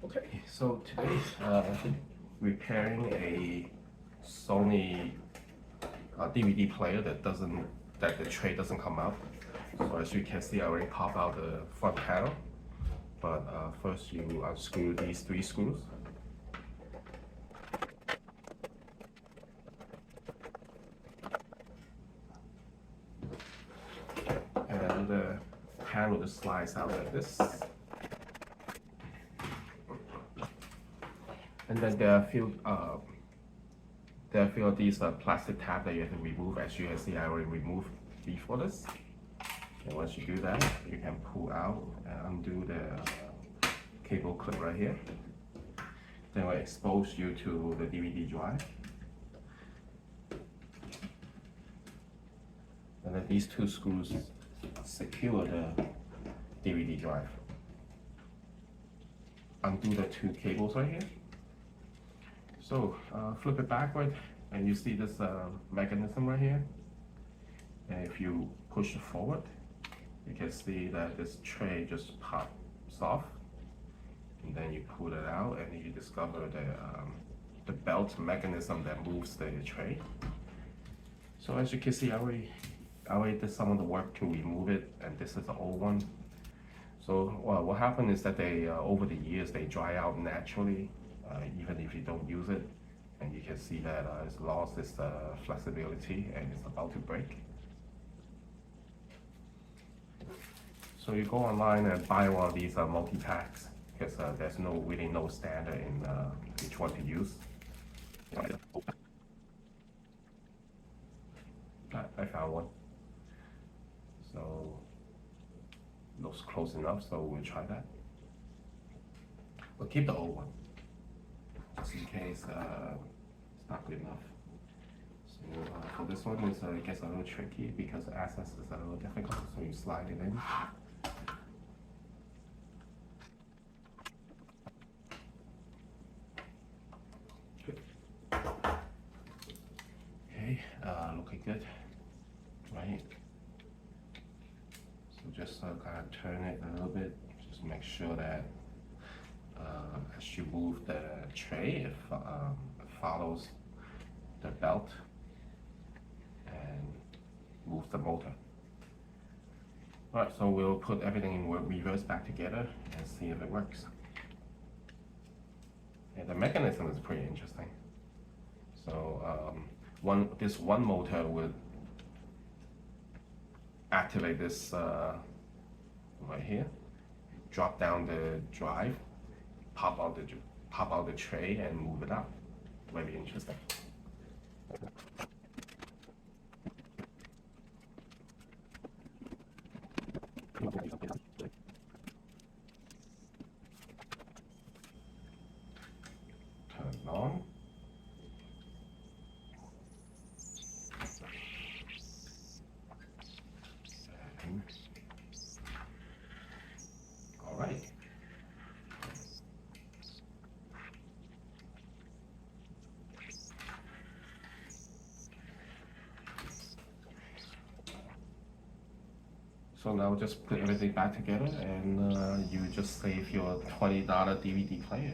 Okay, so today repairing a Sony DVD player that the tray doesn't come out. So as you can see, I already popped out the front panel. But first you unscrew these 3 screws. And the panel just slides out like this. And then there are a few of these plastic tabs that you have to remove. As you can see, I already removed before this. And once you do that, you can pull out and undo the cable clip right here. Then we'll expose you to the DVD drive. And then these 2 screws secure the DVD drive. Undo the 2 cables right here. So flip it backward, and you see this mechanism right here. And if you push it forward, you can see that this tray just pops off. And then you pull it out, and you discover the belt mechanism that moves the tray. So as you can see, I already did some of the work to remove it, and this is the old one. So what happened is that they over the years they dry out naturally. Even if you don't use it, and you can see that it's lost its flexibility and it's about to break. So you go online and buy one of these multi-packs, because there's really no standard in which one to use. I found one. So looks close enough, so we'll try that. We'll keep the old one, just in case it's not good enough. So for this one, it gets a little tricky because the access is a little difficult, so you slide it in. Okay, looking good, right? So just kind of turn it a little bit, just make sure that as you move the tray, it follows the belt and moves the motor. Alright, so we'll put everything in reverse back together and see if it works. Yeah, the mechanism is pretty interesting. So this one motor would activate this right here, drop down the drive, pop out the tray and move it out. Very interesting. Turn it on. All right. So now just put everything back together, and you just save your $20 DVD player.